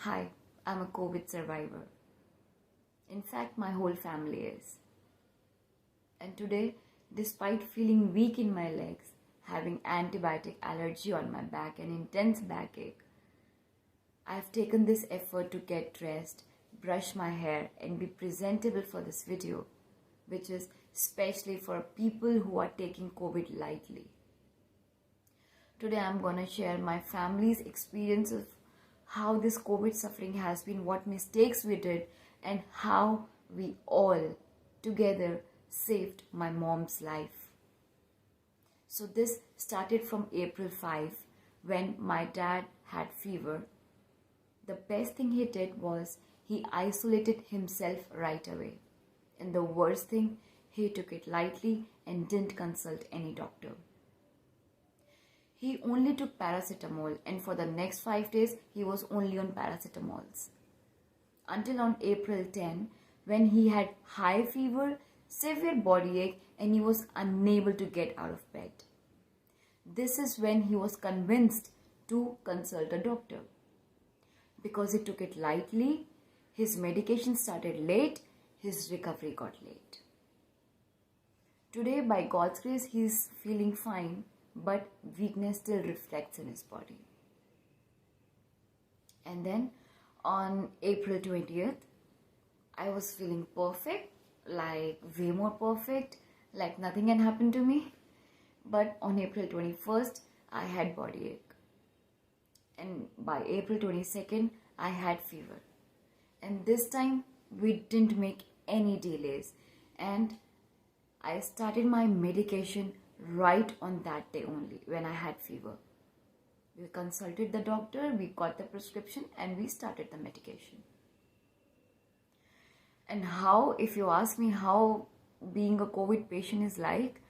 Hi, I'm a COVID survivor. In fact, my whole family is. And today, despite feeling weak in my legs, having antibiotic allergy on my back and intense backache, I've taken this effort to get dressed, brush my hair, and be presentable for this video, which is especially for people who are taking COVID lightly. Today, I'm going to share my family's experience of how this COVID suffering has been, what mistakes we did, and how we all together saved my mom's life. So this started from April 5 when my dad had fever. The best thing he did was he isolated himself right away. And the worst thing, he took it lightly and didn't consult any doctor. He only took paracetamol, and for the next 5 days, he was only on paracetamols. Until on April 10, when he had high fever, severe body ache, and he was unable to get out of bed. This is when he was convinced to consult a doctor. Because he took it lightly, his medication started late, his recovery got late. Today, by God's grace, he is feeling fine, but weakness still reflects in his body. And then on April 20th, I was feeling perfect, like way more perfect, like nothing can happen to me. But on April 21st, I had body ache. And by April 22nd, I had fever. And this time, we didn't make any delays. And I started my medication right on that day only when I had fever. We consulted the doctor, we got the prescription, and we started the medication. And how, if you ask me how being a COVID patient is like,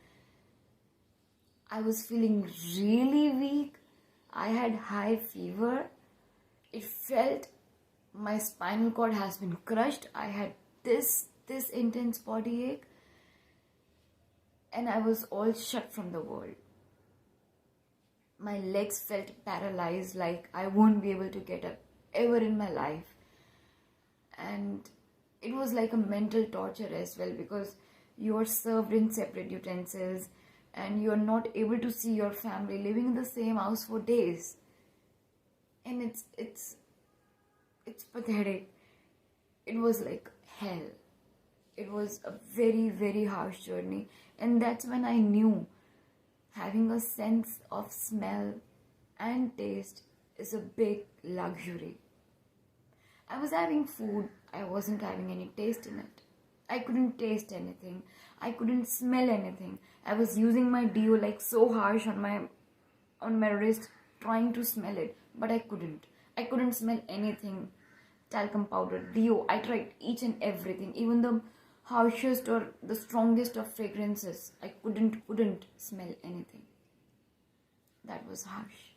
I was feeling really weak. I had high fever. It felt my spinal cord has been crushed. I had this intense body ache. And I was all shut from the world. My legs felt paralyzed, like I won't be able to get up ever in my life. And it was like a mental torture as well, because you are served in separate utensils and you are not able to see your family living in the same house for days. And it's pathetic. It was like hell. It was a very, very harsh journey. And that's when I knew having a sense of smell and taste is a big luxury. I was having food, I wasn't having any taste in it. I couldn't taste anything. I couldn't smell anything. I was using my deo like so harsh on my wrist, trying to smell it, but I couldn't. I couldn't smell anything. Talcum powder, deo, I tried each and everything, even the harshest or the strongest of fragrances. I couldn't smell anything. That was harsh.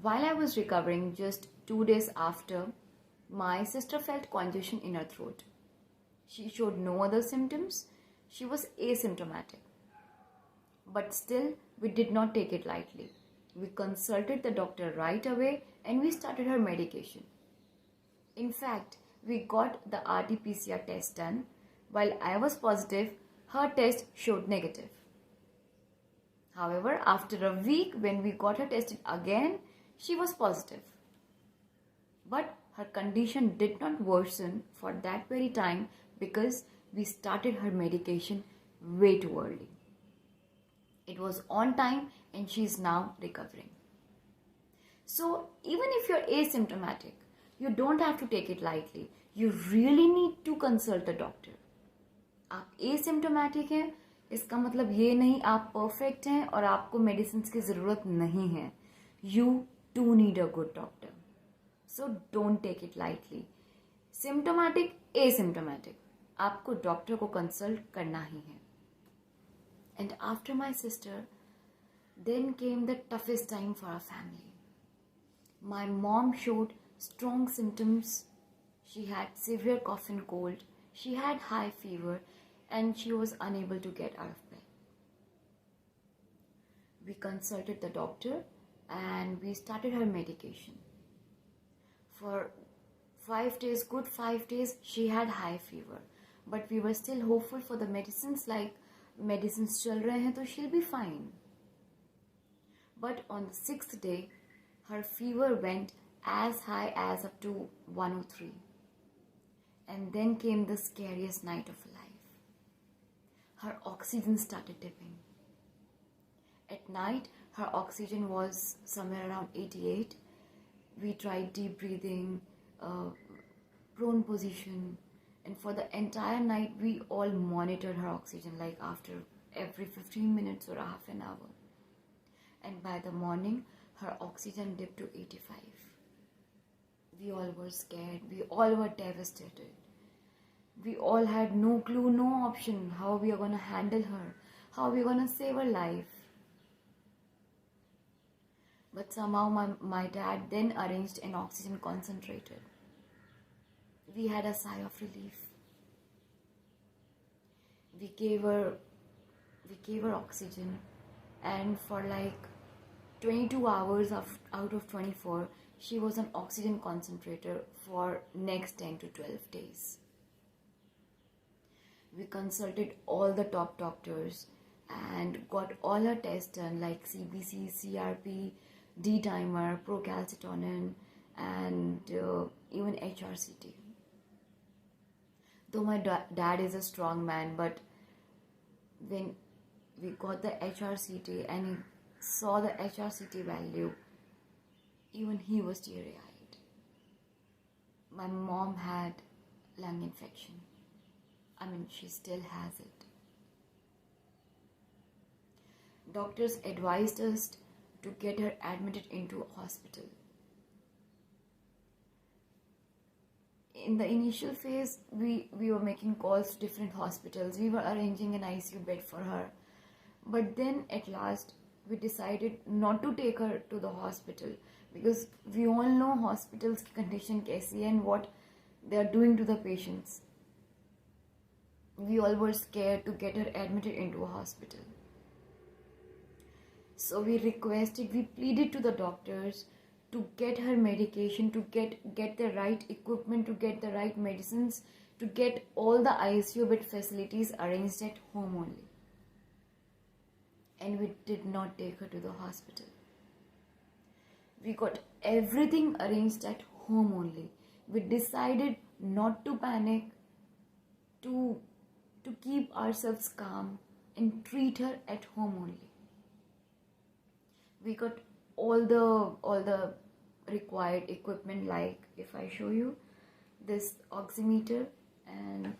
While I was recovering, just 2 days after, my sister felt congestion in her throat. She showed no other symptoms. She was asymptomatic. But still, we did not take it lightly. We consulted the doctor right away and we started her medication. In fact, we got the RT-PCR test done. While I was positive, her test showed negative. However, after a week, when we got her tested again, she was positive. But her condition did not worsen for that very time because we started her medication way too early. It was on time and she is now recovering. So even if you're asymptomatic, you don't have to take it lightly. You really need to consult a doctor. आप asymptomatic हैं, इसका मतलब ये नहीं आप perfect हैं और आपको medicines की ज़रूरत नहीं है. You do need a good doctor. So don't take it lightly. Symptomatic, asymptomatic, आपको doctor को consult करना ही है. And after my sister, then came the toughest time for our family. My mom showed strong symptoms. She had severe cough and cold. She had high fever and she was unable to get out of bed. We consulted the doctor and we started her medication. For 5 days, good 5 days, she had high fever. But we were still hopeful for the medicines, like medicines chal rahe hain, so she'll be fine. But on the 6th day, her fever went as high as up to 103. And then came the scariest night of her life. Her oxygen started dipping. At night, her oxygen was somewhere around 88. We tried deep breathing, prone position, and for the entire night, we all monitored her oxygen, like after every 15 minutes or a half an hour. And by the morning, her oxygen dipped to 85. We all were scared. We all were devastated. We all had no clue, no option how we are going to handle her, how we are going to save her life. But somehow my dad then arranged an oxygen concentrator. We had a sigh of relief. We gave her oxygen, and for like 22 hours out of 24, she was on oxygen concentrator for next 10 to 12 days. We consulted all the top doctors and got all her tests done, like CBC, CRP, D-dimer, procalcitonin, and even HRCT. Though my dad is a strong man, but when we got the HRCT and he saw the HRCT value, even he was teary-eyed. My mom had lung infection. I mean, she still has it. Doctors advised us to get her admitted into a hospital. In the initial phase, we were making calls to different hospitals. We were arranging an ICU bed for her. But then at last, we decided not to take her to the hospital, because we all know hospitals' condition kaisi and what they are doing to the patients. We all were scared to get her admitted into a hospital. So we pleaded to the doctors to get her medication, to get the right equipment, to get the right medicines, to get all the ICU bed facilities arranged at home only. And we did not take her to the hospital. We got everything arranged at home only. We decided not to panic, to keep ourselves calm and treat her at home only. We got all the required equipment, like if I show you this oximeter, and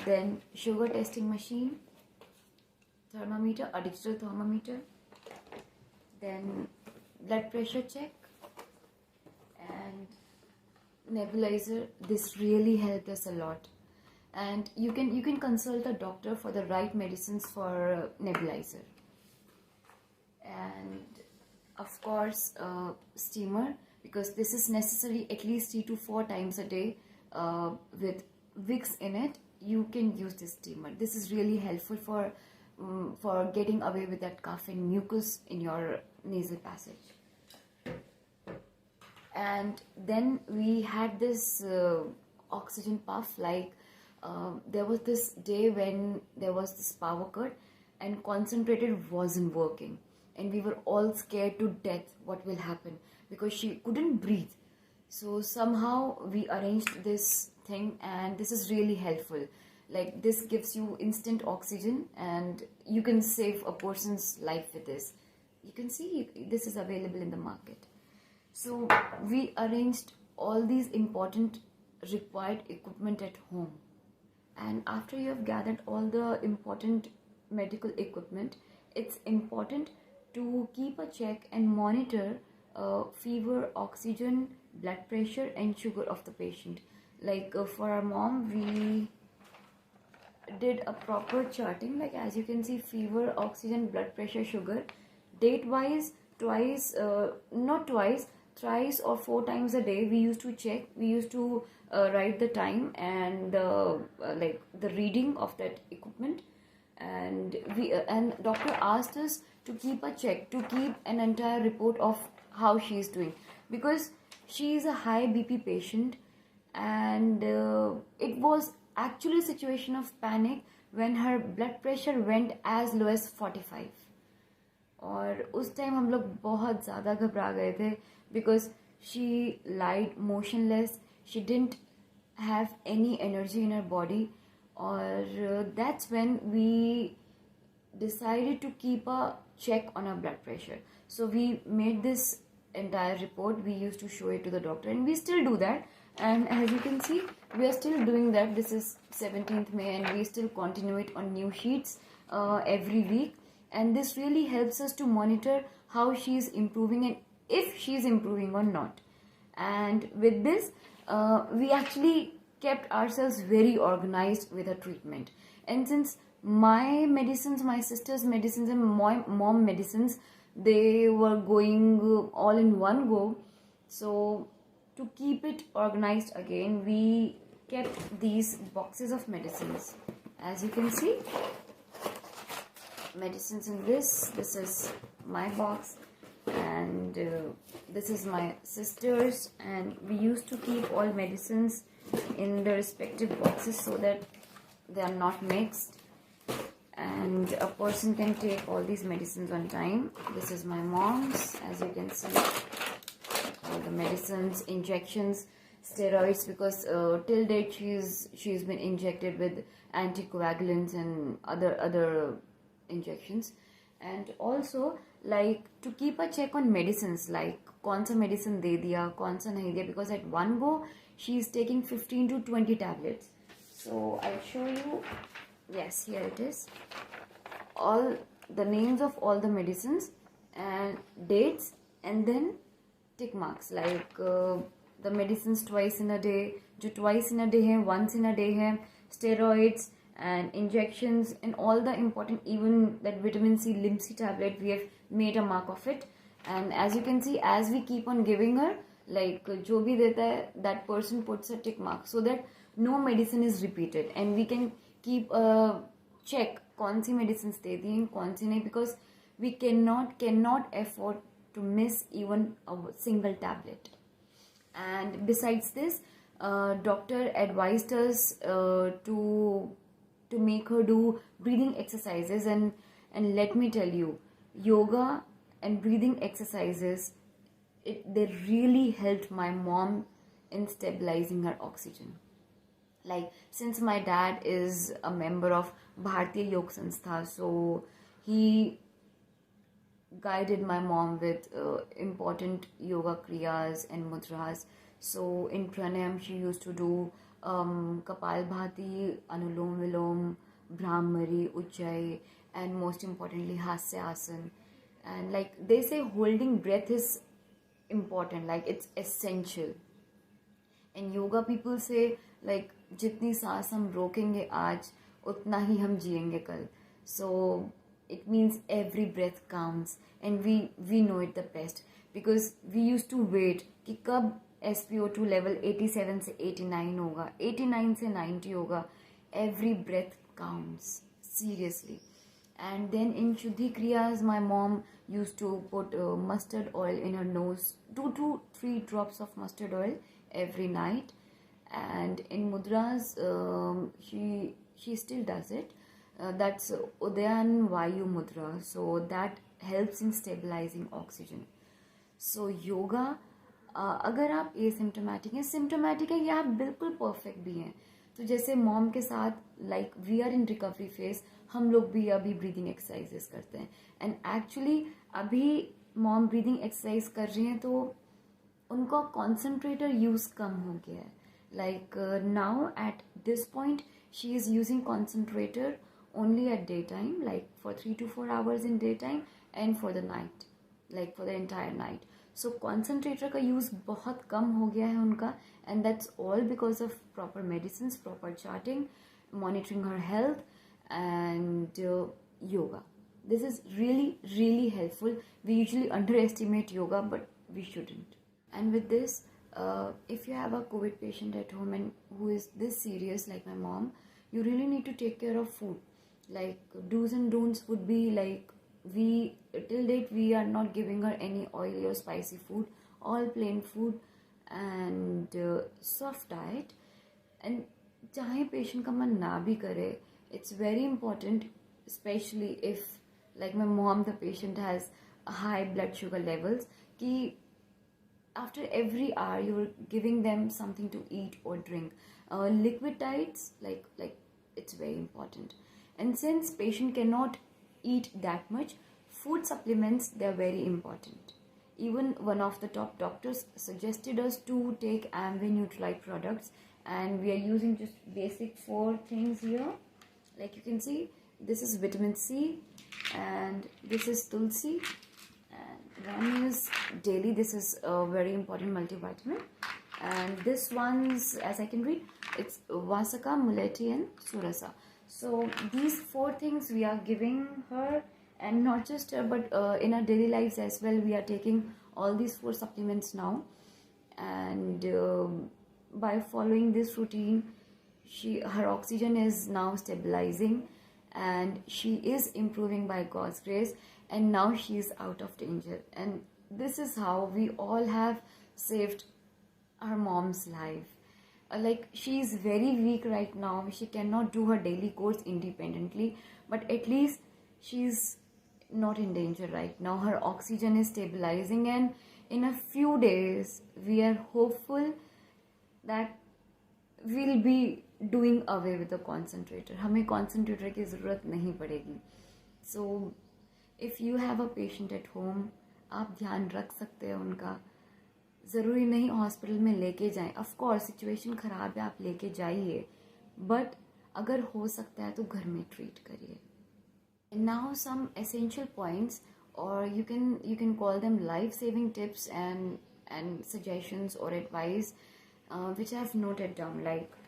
then sugar testing machine, thermometer, a digital thermometer, then blood pressure check, and nebulizer. This really helped us a lot. And you can consult a doctor for the right medicines for nebulizer. And of course, steamer, because this is necessary at least 3 to 4 times a day with Vicks in it. You can use this steamer. This is really helpful for getting away with that cough and mucus in your nasal passage. And then we had this oxygen puff, like there was this day when there was this power cut and concentrated wasn't working, and we were all scared to death what will happen, because she couldn't breathe. So somehow we arranged this thing, and this is really helpful. Like, this gives you instant oxygen and you can save a person's life with this. You can see this is available in the market. So we arranged all these important required equipment at home. And after you have gathered all the important medical equipment, it's important to keep a check and monitor fever, oxygen, blood pressure and sugar of the patient. Like for our mom, we did a proper charting, like as you can see, fever, oxygen, blood pressure, sugar, date wise, thrice or 4 times a day we used to check. We used to write the time and like the reading of that equipment, and and doctor asked us to keep a check, to keep an entire report of how she is doing, because she is a high BP patient, and it was actually a situation of panic when her blood pressure went as low as 45. और उस time हम लोग बहुत ज़्यादा घबरा गए थे because she lied motionless, she didn't have any energy in her body, और that's when we decided to keep a check on our blood pressure. So we made this entire report, we used to show it to the doctor, and we still do that. And as you can see, we are still doing that. This is 17th May and we still continue it on new sheets every week, and this really helps us to monitor how she is improving and if she is improving or not. And with this we actually kept ourselves very organized with her treatment. And since my medicines, my sister's medicines, and my mom medicines, they were going all in one go, so to keep it organized again, we kept these boxes of medicines. As you can see, medicines in this is my box, and this is my sister's, and we used to keep all medicines in the respective boxes so that they are not mixed and a person can take all these medicines on time. This is my mom's. As you can see, all the medicines, injections, steroids, because till date she's been injected with anticoagulants and other injections. And also, like, to keep a check on medicines, like कौन सा medicine दे दिया, कौन सा नहीं दिया, because at one go she is taking 15 to 20 tablets. So I'll show you. Yes, here it is, all the names of all the medicines and dates, and then tick marks, like the medicines twice in a day, जो twice in a day है, once in a day है, steroids and injections, and all the important, even that vitamin C Limsi tablet, we have made a mark of it. And as you can see, as we keep on giving her, like जो भी देता है, that person puts a tick mark so that no medicine is repeated, and we can keep a check कौन सी medicines दे दी हैं, कौन सी नहीं, because we cannot afford to miss even a single tablet. And besides this, doctor advised us to make her do breathing exercises, and let me tell you, yoga and breathing exercises, they really helped my mom in stabilizing her oxygen. Like, since my dad is a member of Bharatiya Yoga Sanstha, so he guided my mom with important yoga kriyas and mudras. So in pranayam she used to do Kapalbhati, Anulom Vilom, Brahmari, Ujjayi, and most importantly Hasya Asan. And like they say, holding breath is important, like it's essential. And yoga people say, like, जितनी सांस हम रोकेंगे आज उतना ही हम जिएंगे कल. So it means every breath counts, and we know it the best, because we used to wait कि कब SpO2 level 87 से 89 होगा, 89 से 90 होगा. Every breath counts, seriously. And then in Shuddhi Kriyas, my mom used to put mustard oil in her nose, 2 to 3 drops of mustard oil every night. And in mudras, she still does it. That's Udayan Vayu Mudra. So that helps in stabilizing oxygen. So yoga, अगर आप asymptomatic हैं, symptomatic है या आप बिल्कुल perfect भी हैं, तो जैसे मॉम के साथ, like we are in recovery phase, हम लोग भी अभी ब्रीदिंग एक्सरसाइजेस करते हैं. एंड एक्चुअली अभी मॉम ब्रीदिंग एक्सरसाइज कर रही हैं तो उनका कॉन्सेंट्रेटर यूज कम हो गया है. Like now at this point she is using concentrator only at daytime, like for 3 to 4 hours in daytime, and for the night, like for the entire night. So concentrator का use बहुत कम हो गया है उनका, and that's all because of proper medicines, proper charting, monitoring her health, and yoga. This is really helpful. We usually underestimate yoga, but we shouldn't. And with this, if you have a COVID patient at home and who is this serious like my mom, you really need to take care of food. Like, do's and don'ts would be like, till date we are not giving her any oily or spicy food, all plain food. and soft diet. And चाहे patient का मन ना भी करे, it's very important, especially if like my mom, the patient has high blood sugar levels, कि after every hour you're giving them something to eat or drink. Liquid diets, like it's very important. And since patient cannot eat that much, food supplements, they're very important. Even one of the top doctors suggested us to take Amway Nutralite products, and we are using just basic 4 things here. Like you can see, this is vitamin C, and this is tulsi, and one is daily. This is a very important multivitamin, and this one's, as I can read, it's Vasaka, Muleti, and Surasa. So these 4 things we are giving her, and not just her, but in our daily lives as well, we are taking all these 4 supplements now. And by following this routine, her oxygen is now stabilizing, and she is improving by God's grace, and now she is out of danger. And this is how we all have saved our mom's life. Like, she is very weak right now, she cannot do her daily course independently, but at least she's not in danger right now. Her oxygen is stabilizing, and in a few days we are hopeful that we'll be doing away with the concentrator. हमें concentrator की ज़रूरत नहीं पड़ेगी. So if you have a patient at home, आप ध्यान रख सकते हैं उनका. ज़रूरी नहीं हॉस्पिटल में लेके जाएं. ऑफ कोर्स सिचुएशन ख़राब है, आप लेके जाइए, बट अगर हो सकता है तो घर में ट्रीट करिए. नाउ सम एसेंशियल पॉइंट्स, और you can call them life saving tips and suggestions or advice which I have noted down. Like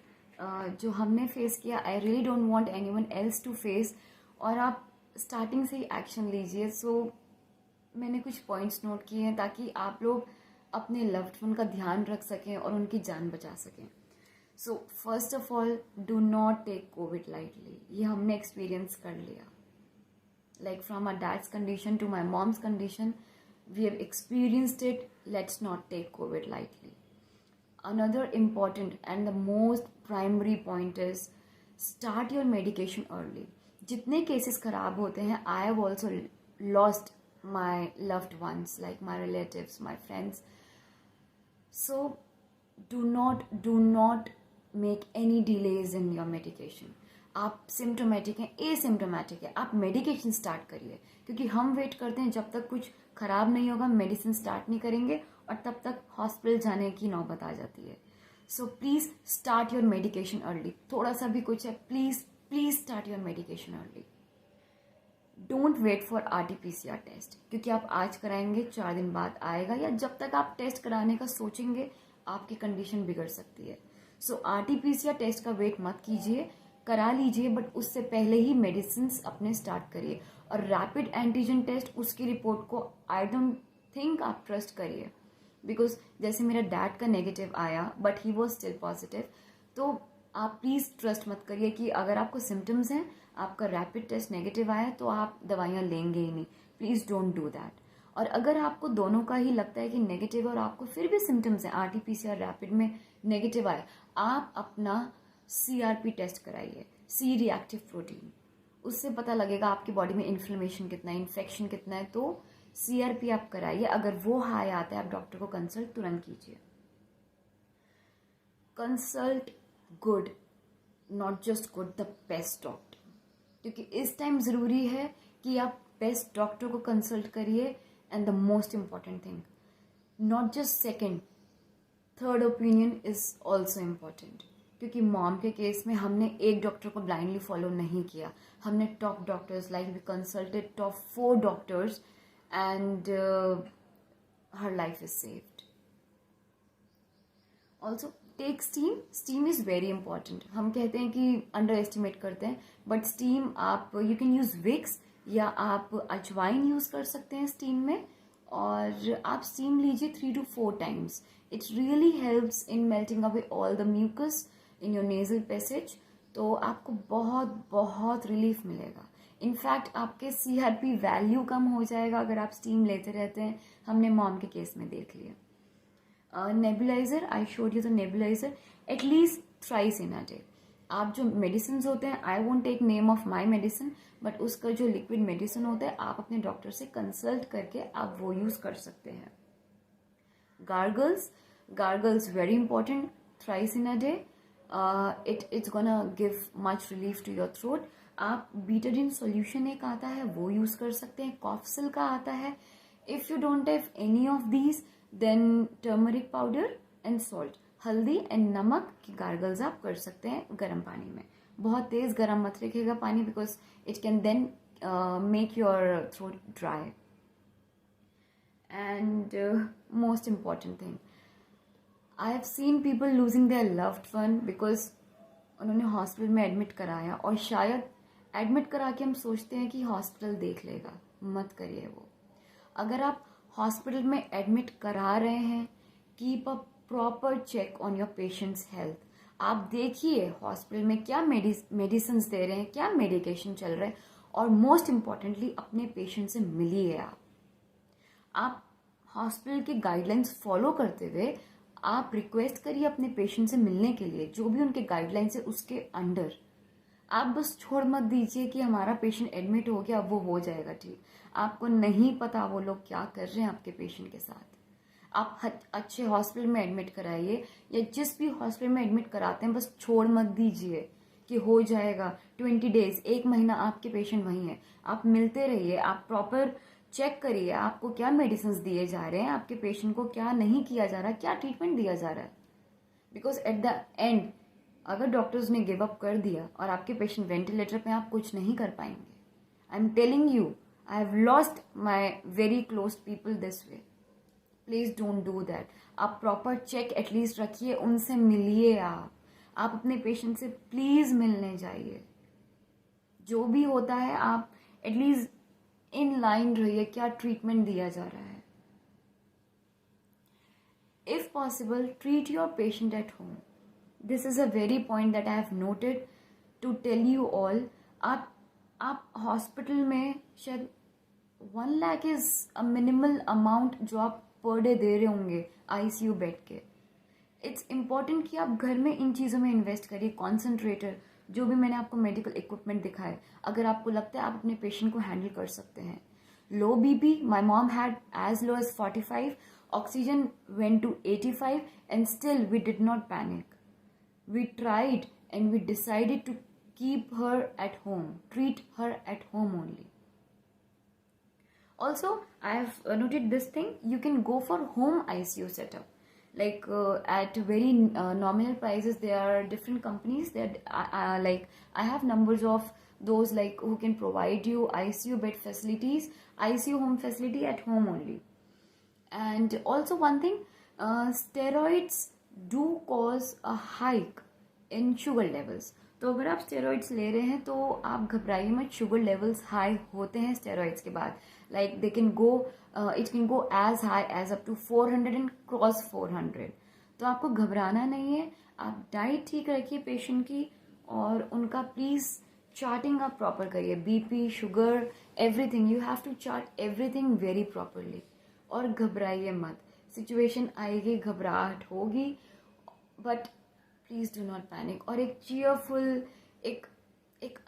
जो हमने फेस किया, I really don't want anyone else to face, और आप starting से ही action लीजिए. सो मैंने कुछ पॉइंट्स नोट किए हैं ताकि आप लोग अपने लव्ड वन का ध्यान रख सकें और उनकी जान बचा सकें. So first of all, do not take covid lightly. ये हमने एक्सपीरियंस कर लिया. Like from our dad's condition to my mom's condition, we have experienced it. Let's not take COVID lightly. Another important and the most primary point is start your medication early. जितने cases खराब होते हैं, I have also lost my loved ones, like my relatives, my friends. So do not make any delays in your medication. आप symptomatic हैं, asymptomatic है, आप medication start करिए, क्योंकि हम वेट करते हैं जब तक कुछ खराब नहीं होगा, मेडिसिन स्टार्ट नहीं करेंगे, और तब तक हॉस्पिटल जाने की नौबत आ जाती है. So please start your medication early. थोड़ा सा भी कुछ है, please start your medication early. Don't wait for RT-PCR test, क्योंकि आप आज कराएंगे 4 दिन बाद आएगा, या जब तक आप टेस्ट कराने का सोचेंगे आपकी कंडीशन बिगड़ सकती है. सो RT-PCR टेस्ट का वेट मत कीजिए, करा लीजिए, बट उससे पहले ही मेडिसिन अपने स्टार्ट करिए. और रैपिड एंटीजन टेस्ट, उसकी रिपोर्ट को आई डोंट थिंक आप ट्रस्ट करिए, बिकॉज जैसे मेरा डैड का नेगेटिव आया but he was still positive. तो आप प्लीज़ ट्रस्ट मत करिए कि अगर आपको सिम्टम्स हैं, आपका रैपिड टेस्ट नेगेटिव आया तो आप दवाइयाँ लेंगे ही नहीं. Please don't do that. और अगर आपको दोनों का ही लगता है कि नेगेटिव और आपको फिर भी सिम्टम्स हैं, RT-PCR रैपिड में नेगेटिव आया, आप अपना CRP टेस्ट कराइए, C रिएक्टिव प्रोटीन. उससे पता लगेगा आपकी बॉडी में इन्फ्लेमेशन कितना है, इन्फेक्शन कितना है. तो CRP आप कराइए. अगर वो हाई आता है, आप डॉक्टर को कंसल्ट तुरंत कीजिए. Consult good, not just good, the best doctor. क्योंकि इस टाइम ज़रूरी है कि आप बेस्ट डॉक्टर को कंसल्ट करिए. And the most important thing, not just second, third opinion is also important. क्योंकि मॉम के केस में हमने एक डॉक्टर को ब्लाइंडली फॉलो नहीं किया, हमने top doctors, like we consulted top 4 doctors, and her life is saved. Also take steam. Steam is very important. हम कहते हैं कि अंडर एस्टिमेट करते हैं, बट स्टीम आप, यू कैन यूज़ विक्स, या आप अजवाइन यूज़ कर सकते हैं स्टीम में, और आप स्टीम लीजिए 3 to 4 times. It really helps in melting away all the mucus in your nasal passage. तो आपको बहुत बहुत रिलीफ मिलेगा. इनफैक्ट आपके CRP वैल्यू कम हो जाएगा अगर आप स्टीम लेते रहते हैं. हमने मॉम के केस में देख लिया. Nebuliser, I showed you the nebuliser, at least thrice in a day. आप जो मेडिसिन होते हैं, I won't take name of my medicine, but उसका जो लिक्विड मेडिसिन होता है आप अपने डॉक्टर से कंसल्ट करके आप वो यूज कर सकते हैं. Gargles very important, thrice in a day. It's gonna give much relief to your throat. आप बीटाडिन सॉल्यूशन एक आता है वो यूज कर सकते हैं, कॉफसिल का आता है. If you don't have any of these then turmeric powder and salt, हल्दी एंड नमक की गार्गल्स आप कर सकते हैं गर्म पानी में. बहुत तेज गर्म मत रखिएगा पानी, because it can then make your throat dry. And most important thing, I have seen people losing their loved one because उन्होंने हॉस्पिटल में एडमिट कराया, और शायद एडमिट करा के हम सोचते हैं कि हॉस्पिटल देख लेगा. मत करिए वो. अगर आप हॉस्पिटल में एडमिट करा रहे हैं, keep a proper check on your patient's health. आप देखिए हॉस्पिटल में क्या मेडिसिन दे रहे हैं, क्या मेडिकेशन चल रहा है, और मोस्ट इम्पॉर्टेंटली अपने पेशेंट से मिलिए. आप हॉस्पिटल के गाइडलाइंस फॉलो करते हुए आप रिक्वेस्ट करिए अपने पेशेंट से मिलने के लिए, जो भी उनके गाइडलाइंस है उसके अंडर. आप बस छोड़ मत दीजिए कि हमारा पेशेंट एडमिट हो गया, अब वो हो जाएगा ठीक. आपको नहीं पता वो लोग क्या कर रहे हैं आपके पेशेंट के साथ. आप अच्छे हॉस्पिटल में एडमिट कराइए, या जिस भी हॉस्पिटल में एडमिट कराते हैं बस छोड़ मत दीजिए कि हो जाएगा. 20 days, 1 महीना आपके पेशेंट वहीं है. आप मिलते रहिए, आप प्रॉपर चेक करिए आपको क्या मेडिसिन दिए जा रहे हैं, आपके पेशेंट को क्या नहीं किया जा रहा, क्या ट्रीटमेंट दिया जा रहा है. बिकॉज एट द एंड अगर डॉक्टर्स ने गिव अप कर दिया और आपके पेशेंट वेंटिलेटर पे, आप कुछ नहीं कर पाएंगे. I am telling you, I have lost my very close people this way. Please don't do that. आप प्रॉपर चेक एटलीस्ट रखिए, उनसे मिलिए. आप अपने पेशेंट से प्लीज मिलने जाइए. जो भी होता है आप एटलीस्ट इन लाइन रहिए, क्या ट्रीटमेंट दिया जा रहा है. If possible treat your patient at home. This is a very point that I have noted to tell you all. आप हॉस्पिटल में शायद 1 lakh is a minimal amount जो आप पर डे दे रहे होंगे आईसीयू बेड के. इट्स इम्पॉर्टेंट कि आप घर में इन चीज़ों में इन्वेस्ट करिए. कॉन्सेंट्रेटर, जो भी मैंने आपको मेडिकल इक्विपमेंट दिखाए, अगर आपको लगता है आप अपने पेशेंट को हैंडल कर सकते हैं. Low BP, my mom had as low as 45, oxygen went to 85 and still we did not panic. We tried and we decided to keep her at home, treat her at home only. Also, I have noted this thing, you can go for home ICU setup. Like at very nominal prices, there are different companies that like I have numbers of those like who can provide you ICU bed facilities, ICU home facility at home only. And also one thing, steroids do cause a hike in sugar levels. तो अगर आप steroids ले रहे हैं तो आप घबराइए मत. शुगर लेवल्स हाई होते हैं स्टेरॉइड्स के बाद. Like they can go, it can go as high as up to 400 and cross 400. तो आपको घबराना नहीं है. आप डाइट ठीक रखिए पेशेंट की, और उनका प्लीज चार्टिंग आप प्रॉपर करिए. BP, sugar, everything, you have to chart everything very properly. और घबराइए मत. सिचुएशन आएगी, घबराहट होगी, but please do not panic. और एक चीयरफुल, एक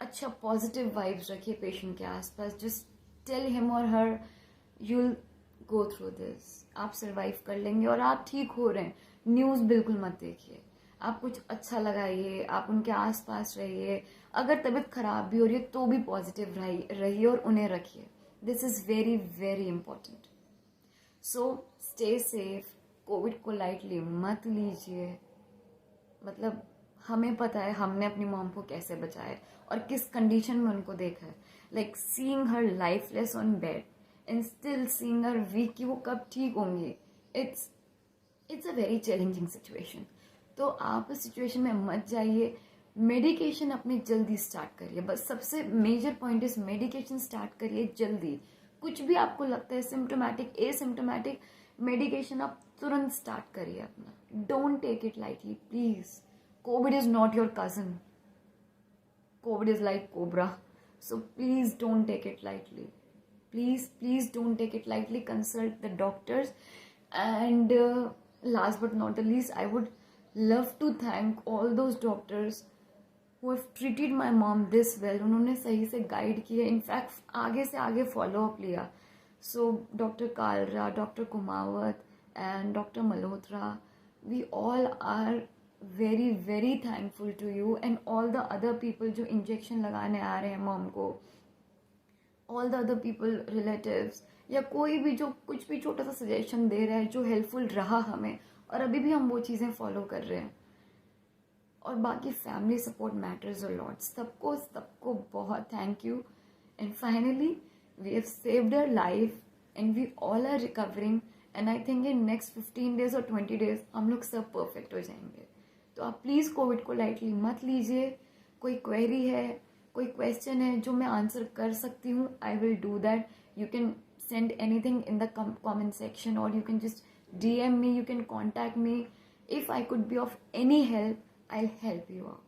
अच्छा पॉजिटिव वाइब्स रखिए पेशेंट के आसपास. जस्ट टेल हिम और हर यूल गो थ्रू दिस. आप सर्वाइव कर लेंगे और आप ठीक हो रहे हैं. न्यूज़ बिल्कुल मत देखिए. आप कुछ अच्छा लगाइए, आप उनके आसपास रहिए. अगर तबीयत खराब भी हो रही है तो भी पॉजिटिव रहिए और उन्हें रखिए. This is very very important. So stay safe. Covid को लाइटली मत लीजिए. मतलब हमें पता है हमने अपनी मॉम को कैसे बचाया है और किस कंडीशन में उनको देखा है. Like seeing her lifeless on bed and still seeing her weak कि वो कब ठीक होंगी. It's a very challenging situation. तो आप इस सिचुएशन में मत जाइए. मेडिकेशन अपने जल्दी स्टार्ट करिए. बस सबसे major point is medication start करिए जल्दी. कुछ भी आपको लगता है सिम्टोमेटिक, एसिम्टोमेटिक, मेडिकेशन आप तुरंत स्टार्ट करिए अपना. Don't take it lightly please. Covid is not your cousin. Covid is like cobra. So please don't take it lightly. Please don't take it lightly. Consult the doctors and Last but not the least, I would love to thank all those doctors who have treated my mom this well. उन्होंने सही से guide किया, in fact आगे से आगे follow up लिया. So Dr. Kalra, Dr. Kumawat and Dr. Malhotra, we all are very very thankful to you and all the other people जो injection लगाने आ रहे हैं मॉम को, all the other people, relatives, या कोई भी जो कुछ भी छोटा सा सजेशन दे रहा है जो हेल्पफुल रहा हमें, और अभी भी हम वो चीज़ें फॉलो कर रहे हैं. और बाकी family support matters a lot. सबको सबको बहुत thank you. And finally we have saved our life and we all are recovering. And I think in next 15 days और 20 डेज हम लोग सब परफेक्ट हो जाएंगे. तो आप प्लीज़ कोविड को लाइटली मत लीजिए. कोई क्वेरी है, कोई क्वेश्चन है जो मैं आंसर कर सकती हूँ, I will do that. You can send anything in the comment section, or you can just DM me, you can contact me. If I could be of any help, I'll help you out.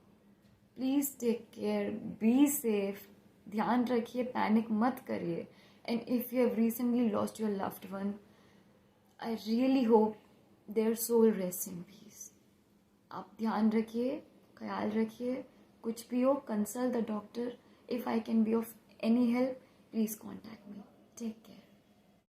Please take care, be safe, ध्यान रखिए, panic मत करिए. And if you have recently lost your loved one, I really hope their soul rests in peace. आप ध्यान रखिए, ख्याल रखिए. कुछ भी हो, consult the doctor. If I can be of any help, please contact me. Take care.